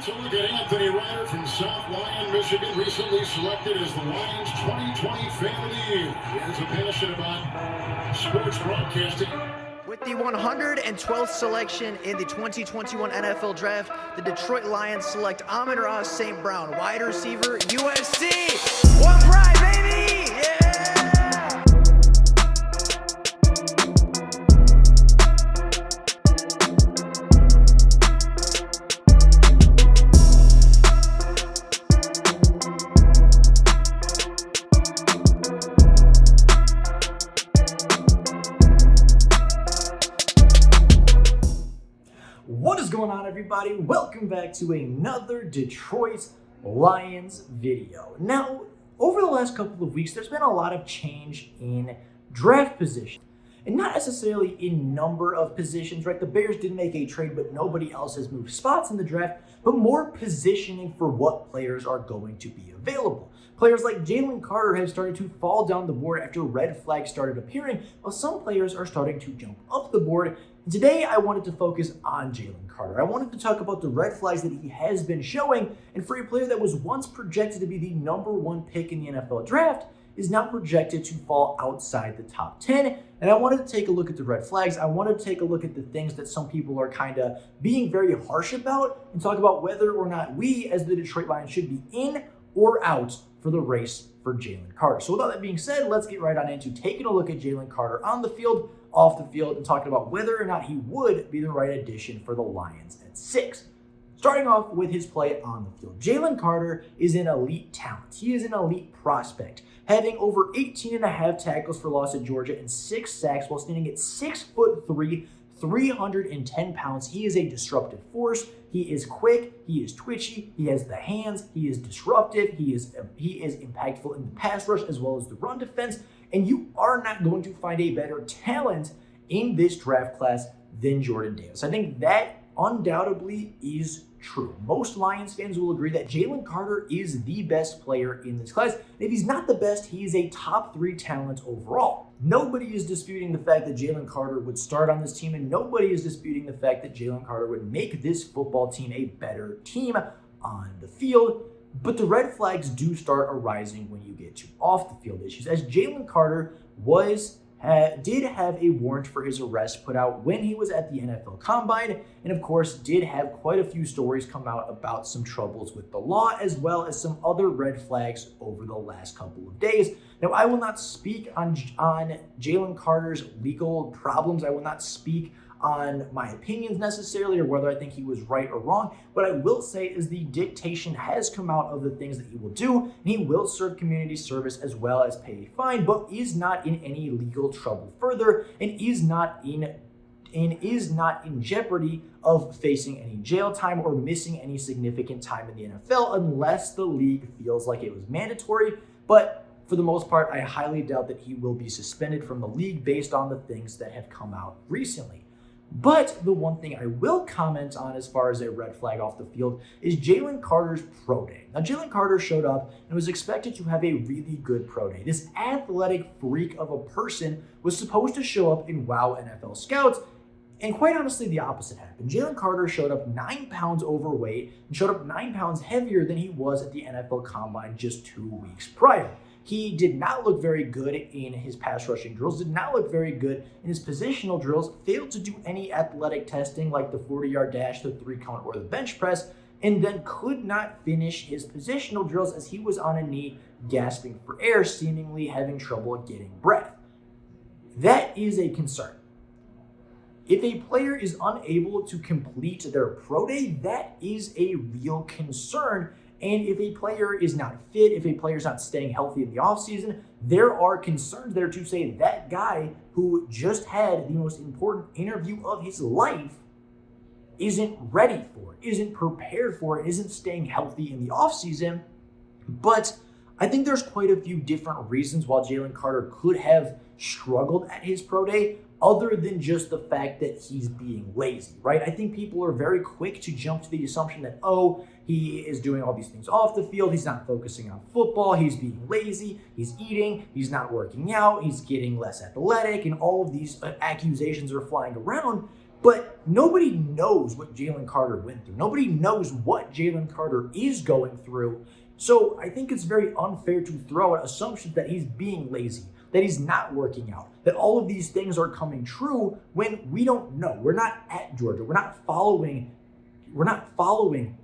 Let's look at Anthony Ryder from South Lyon, Michigan, recently selected as the Lions 2020 Fan of the Year. He has a passion about sports broadcasting. With the 112th selection in the 2021 NFL Draft, the Detroit Lions select Amon-Ra St. Brown, wide receiver, USC. One pride, baby! Yeah! What is going on, everybody? Welcome back to another Detroit Lions video. Now, over the last couple of weeks, there's been a lot of change in draft position. And not necessarily in number of positions, right? The Bears did make a trade, but nobody else has moved spots in the draft, but more positioning for what players are going to be available. Players like Jalen Carter have started to fall down the board after red flags started appearing, while some players are starting to jump up the board. And today, I wanted to focus on Jalen Carter. I wanted to talk about the red flags that he has been showing, and for a player that was once projected to be the #1 pick in the NFL draft, is now projected to fall outside the top 10. And I wanted to take a look at the red flags. I wanted to take a look at the things that some people are kind of being very harsh about and talk about whether or not we as the Detroit Lions should be in or out for the race for Jalen Carter. So with all that being said, let's get right on into taking a look at Jalen Carter on the field, off the field, and talking about whether or not he would be the right addition for the Lions at 6. Starting off with his play on the field, Jalen Carter is an elite talent. He is an elite prospect, having over 18.5 tackles for loss at Georgia and 6 sacks while standing at 6'3", 310 pounds. He is a disruptive force. He is quick. He is twitchy. He has the hands. He is disruptive. He is impactful in the pass rush as well as the run defense. And you are not going to find a better talent in this draft class than Jordan Davis. I think that undoubtedly is true. Most Lions fans will agree that Jalen Carter is the best player in this class. And if he's not the best, he is a top 3 talent overall. Nobody is disputing the fact that Jalen Carter would start on this team, and nobody is disputing the fact that Jalen Carter would make this football team a better team on the field. But the red flags do start arising when you get to off the field issues, as Jalen Carter did have a warrant for his arrest put out when he was at the NFL Combine, and of course did have quite a few stories come out about some troubles with the law, as well as some other red flags over the last couple of days. Now, I will not speak on Jalen Carter's legal problems. I will not speak on my opinions necessarily, or whether I think he was right or wrong. What I will say is the dictation has come out of the things that he will do, and he will serve community service as well as pay a fine, but is not in any legal trouble further, and is not in jeopardy of facing any jail time or missing any significant time in the NFL unless the league feels like it was mandatory. But for the most part, I highly doubt that he will be suspended from the league based on the things that have come out recently. But the one thing I will comment on as far as a red flag off the field is Jalen Carter's pro day. Now, Jalen Carter showed up and was expected to have a really good pro day. This athletic freak of a person was supposed to show up in WoW NFL Scouts, and quite honestly, the opposite happened. Jalen Carter showed up 9 pounds overweight and showed up 9 pounds heavier than he was at the NFL Combine just 2 weeks prior. He did not look very good in his pass rushing drills, did not look very good in his positional drills, failed to do any athletic testing like the 40-yard dash, the 3-count, or the bench press, and then could not finish his positional drills as he was on a knee, gasping for air, seemingly having trouble getting breath. That is a concern. If a player is unable to complete their pro day, that is a real concern. And if a player is not fit, if a player is not staying healthy in the offseason, there are concerns there to say that guy who just had the most important interview of his life isn't ready for it, isn't prepared for it, isn't staying healthy in the offseason. But I think there's quite a few different reasons why Jalen Carter could have struggled at his pro day, other than just the fact that he's being lazy, right? I think people are very quick to jump to the assumption that, oh, he is doing all these things off the field, he's not focusing on football, he's being lazy, he's eating, he's not working out, he's getting less athletic, and all of these accusations are flying around. But nobody knows what Jalen Carter went through. Nobody knows what Jalen Carter is going through. So I think it's very unfair to throw out assumptions that he's being lazy, that he's not working out, that all of these things are coming true when we don't know. We're not at Georgia. We're not following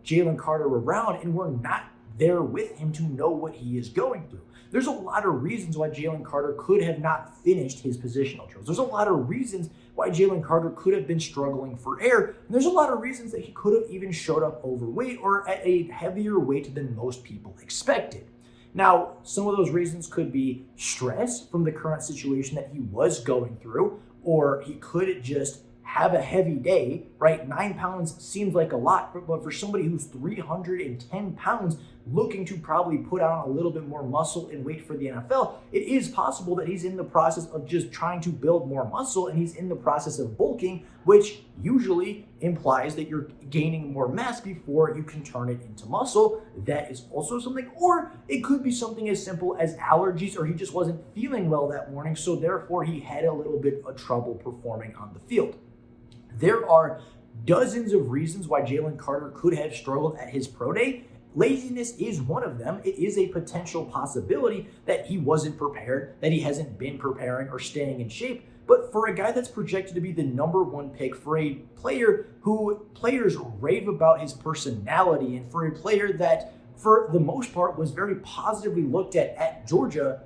Jalen Carter around, and we're not there with him to know what he is going through. There's a lot of reasons why Jalen Carter could have not finished his positional drills. There's a lot of reasons why Jalen Carter could have been struggling for air. And there's a lot of reasons that he could have even showed up overweight or at a heavier weight than most people expected. Now, some of those reasons could be stress from the current situation that he was going through, or he could just have a heavy day, right? 9 pounds seems like a lot, but for somebody who's 310 pounds looking to probably put on a little bit more muscle and weight for the NFL, it is possible that he's in the process of just trying to build more muscle, and he's in the process of bulking, which usually implies that you're gaining more mass before you can turn it into muscle. That is also something, or it could be something as simple as allergies, or he just wasn't feeling well that morning, so therefore he had a little bit of trouble performing on the field. There are dozens of reasons why Jalen Carter could have struggled at his pro day. Laziness is one of them. It is a potential possibility that he wasn't prepared, that he hasn't been preparing or staying in shape. But for a guy that's projected to be the #1 pick, for a player who players rave about his personality, and for a player that for the most part was very positively looked at Georgia,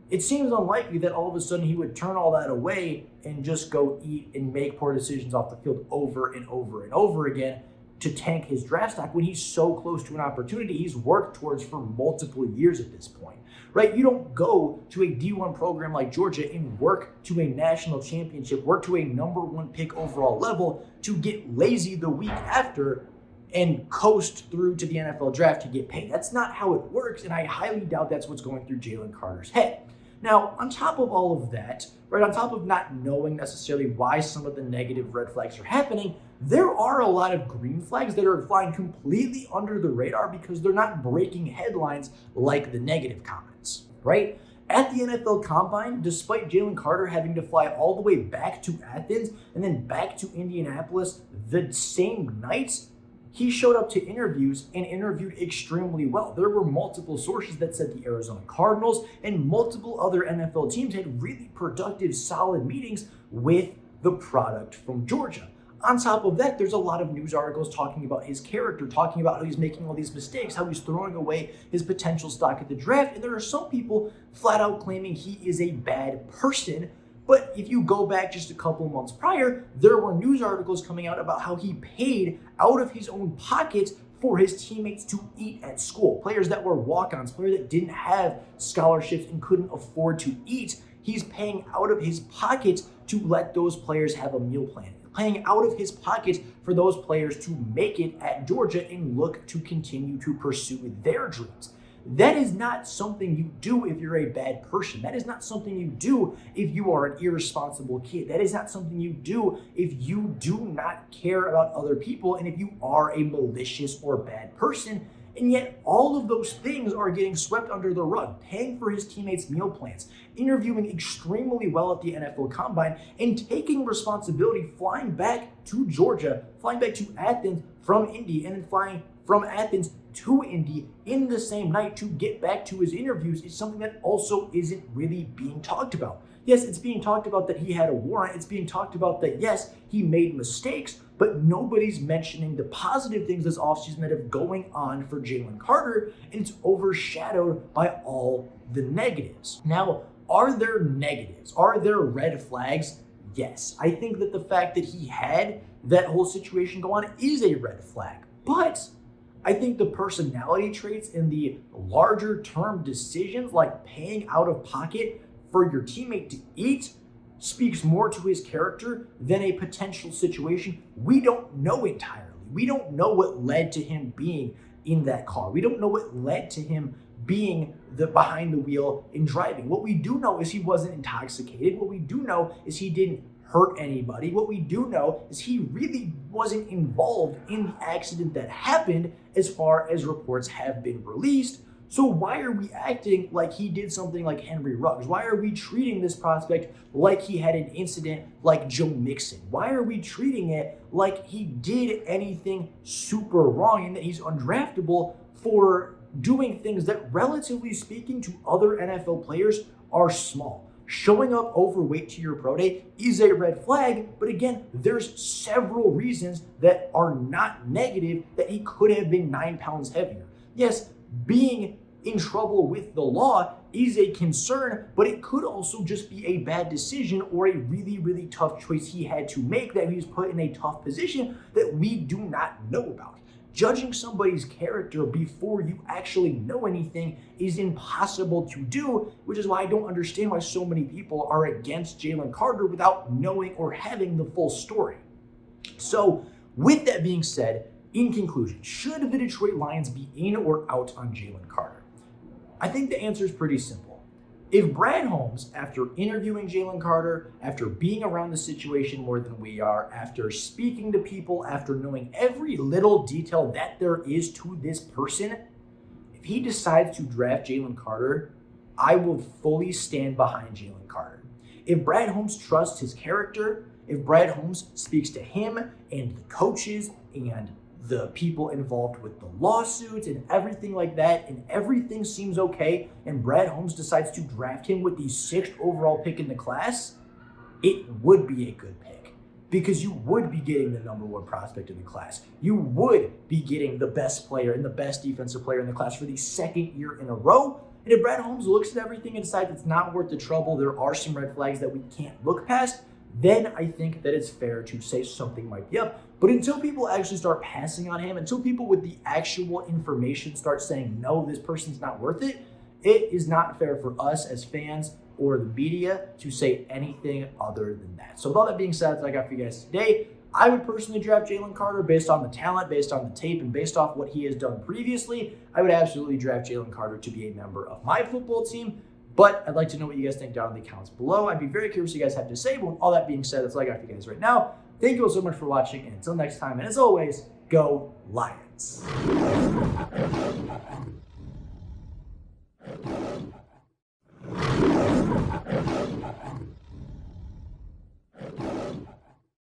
it seems unlikely that all of a sudden he would turn all that away and just go eat and make poor decisions off the field over and over and over again to tank his draft stock when he's so close to an opportunity he's worked towards for multiple years at this point, right? You don't go to a D1 program like Georgia and work to a national championship, work to a #1 pick overall level to get lazy the week after and coast through to the NFL draft to get paid. That's not how it works, and I highly doubt that's what's going through Jalen Carter's head. Now, on top of all of that, right, on top of not knowing necessarily why some of the negative red flags are happening, there are a lot of green flags that are flying completely under the radar because they're not breaking headlines like the negative comments, right? At the NFL Combine, despite Jalen Carter having to fly all the way back to Athens and then back to Indianapolis the same night, he showed up to interviews and interviewed extremely well. There were multiple sources that said the Arizona Cardinals and multiple other NFL teams had really productive, solid meetings with the product from Georgia. On top of that, there's a lot of news articles talking about his character, talking about how he's making all these mistakes, how he's throwing away his potential stock at the draft. And there are some people flat out claiming he is a bad person. But if you go back just a couple months prior, there were news articles coming out about how he paid out of his own pockets for his teammates to eat at school. Players that were walk-ons, players that didn't have scholarships and couldn't afford to eat, he's paying out of his pockets to let those players have a meal plan. Paying out of his pockets for those players to make it at Georgia and look to continue to pursue their dreams. That is not something you do if you're a bad person. That is not something you do if you are an irresponsible kid. That is not something you do if you do not care about other people and if you are a malicious or bad person. And yet all of those things are getting swept under the rug, paying for his teammates' meal plans, interviewing extremely well at the NFL Combine, and taking responsibility, flying back to Georgia, flying back to Athens from Indy, and then flying from Athens to Indy in the same night to get back to his interviews is something that also isn't really being talked about. Yes, it's being talked about that he had a warrant. It's being talked about that, yes, he made mistakes, but nobody's mentioning the positive things this offseason that have going on for Jalen Carter, and it's overshadowed by all the negatives. Now, are there negatives? Are there red flags? Yes. I think that the fact that he had that whole situation go on is a red flag, but I think the personality traits and the larger term decisions like paying out of pocket for your teammate to eat speaks more to his character than a potential situation we don't know entirely. We don't know what led to him being in that car. We don't know what led to him being behind the wheel and driving. What we do know is he wasn't intoxicated. What we do know is he didn't hurt anybody. What we do know is he really wasn't involved in the accident that happened as far as reports have been released. So why are we acting like he did something like Henry Ruggs? Why are we treating this prospect like he had an incident like Joe Mixon? Why are we treating it like he did anything super wrong and that he's undraftable for doing things that, relatively speaking to other NFL players, are small? Showing up overweight to your pro day is a red flag, but again, there's several reasons that are not negative that he could have been 9 pounds heavier. Yes, being in trouble with the law is a concern, but it could also just be a bad decision or a really, really tough choice he had to make that he was put in a tough position that we do not know about. Judging somebody's character before you actually know anything is impossible to do, which is why I don't understand why so many people are against Jalen Carter without knowing or having the full story. So, with that being said, in conclusion, should the Detroit Lions be in or out on Jalen Carter? I think the answer is pretty simple. If Brad Holmes, after interviewing Jalen Carter, after being around the situation more than we are, after speaking to people, after knowing every little detail that there is to this person, if he decides to draft Jalen Carter, I will fully stand behind Jalen Carter. If Brad Holmes trusts his character, if Brad Holmes speaks to him and the coaches and the people involved with the lawsuits and everything like that, and everything seems okay, and Brad Holmes decides to draft him with the 6th overall pick in the class, it would be a good pick. Because you would be getting the number 1 prospect in the class. You would be getting the best player and the best defensive player in the class for the 2nd year in a row. And if Brad Holmes looks at everything and decides it's not worth the trouble, there are some red flags that we can't look past, then I think that it's fair to say something might be up. But until people actually start passing on him, until people with the actual information start saying, no, this person's not worth it, it is not fair for us as fans or the media to say anything other than that. So with all that being said, that's what I got for you guys today. I would personally draft Jalen Carter based on the talent, based on the tape, and based off what he has done previously. I would absolutely draft Jalen Carter to be a member of my football team. But I'd like to know what you guys think down in the comments below. I'd be very curious what you guys have to say. But with all that being said, that's all I got for you guys right now. Thank you all so much for watching. And until next time, and as always, go Lions.